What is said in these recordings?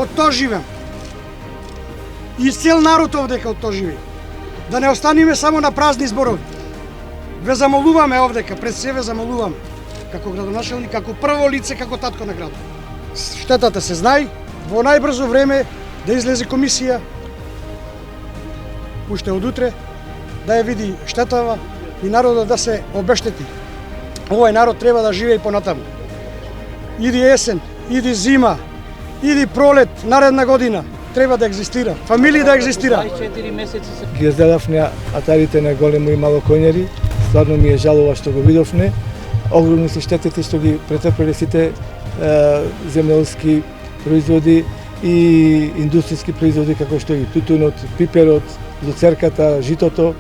Од тоа живеам. И цел народ овдека од тоа живее. Да не останеме само на празни зборови. Ве замолуваме овдека, пред себе замолуваме. Како градоначелник, како прво лице, како татко на градот. Штетата се знае, во најбрзо време да излезе комисија, уште од утре, да ја види штетава и народот да се обештети. Овој народ треба да живее понатаму. Иди есен, иди зима, иди пролет, наредна година, треба да екзистира. Фамилија да екзистира. 24 месеци се Ги гледавме атарите на големо и мало конјари. Стварно ми е жалова што го видовме. Огромни се штетите што ги претрпеле сите земјоделски производи и индустријски производи како што и тутунот, пиперот, луцерката, житото.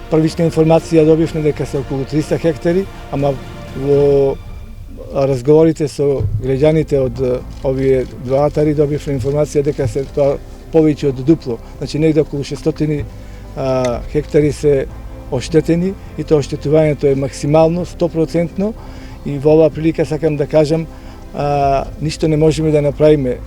Првична информација добивме дека се околу 300 хектари, ама во разговорите со граѓаните од овие два атари добивме информација дека се тоа повеќе од дупло. Значи негде околу 600 хектари се оштетени и тоа оштетувањето е максимално 100% и во оваа прилика сакам да кажам ништо не можеме да направиме.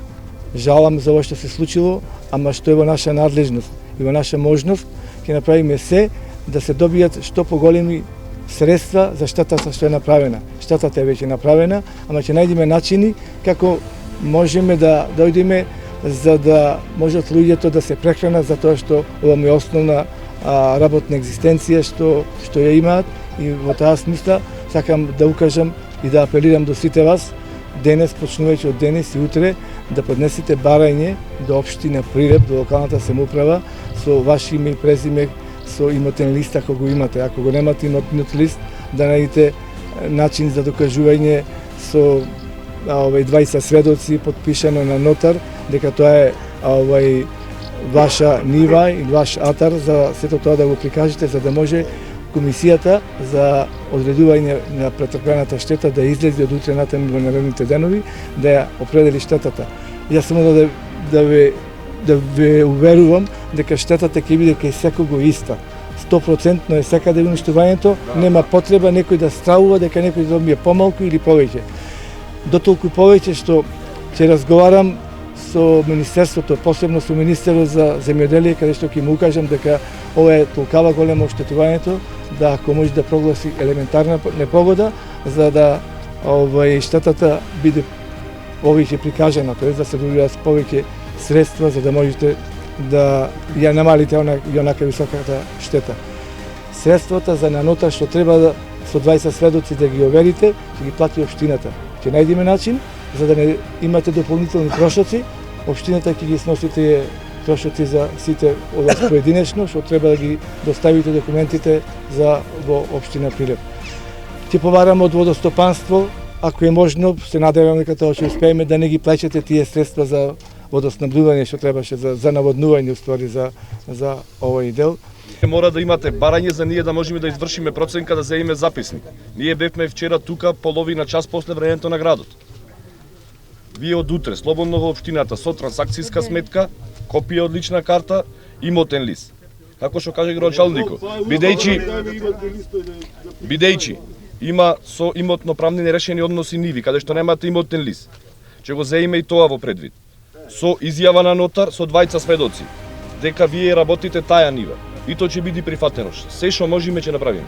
Жалам за ова што се случило, ама што е во наша надлежност и во наша можност ќе направиме се да се добијат што поголеми средства за штетата што е направена. Штетата е веќе направена, ама ќе најдеме начини како можеме да дојдеме за да можат луѓето да се прехранат за тоа што ова ми е основна работна екзистенција што ја имаат и во таа смисла сакам да укажам и да апелирам до сите вас денес, почнувајќи од денес и утре, да поднесете барање до општина Прилеп, до локалната самоуправа со ваше име и презиме, со имотен лист ако го имате. Ако го немате имотен лист, да најдете начин за докажување со 20 сведоци подпишано на нотар дека тоа е ваша нива и ваш атар за сето тоа да го прикажете за да може комисијата за одредување на претрпената штета да излезе од утре натаму во наредните денови да ја определи штетата. Јас само да ве уверувам дека штетата ќе биде кај секого иста. 100% е секаде уништувањето, нема потреба некој да стравува дека некој да добие помалку или повеќе. Дотолку повеќе што ќе разговарам со Министерството, посебно со Министерот за земјоделие, каде што ќе му укажам дека ова е толкава големо оштетувањето, да ако може да прогласи елементарна непогода, за да штетата биде повеќе прикажана, тоа да се добиваат повеќе средства за да можете да ја намалите онака високата штета. Средствата за нанота што треба да со 20 сведоци да ги оверите, ќе ги плати општината. Ќе најдеме начин за да не имате дополнителни трошоци, општината ќе ги сносите трошоци за сите од вас поединечно, што треба да ги доставите документите за во општина Прилеп. Ќе побараме од водостопанство, ако е можно, се надевам дека тоа ќе успееме да не ги плаќате тие средства за водоснабдување што требаше за наводнување уствари за овој дел. Мора да имате барање за ние да можеме да извршиме проценка да земеме записник. Ние бевме вчера тука половина час после времето на градот. Вие од утре слободно во општината со трансакцијска сметка, копија од лична карта, имотен лист. Како што каже градоначалникот, бидејќи има со имотно-правни нерешени односи ниви, каде што немате имотен лист, ќе го земеме и тоа во предвид. Со изјава на нотар, со 20 сведоци, дека вие работите таја нива. И тоа ќе биде прифатено. Се што можеме ќе направиме.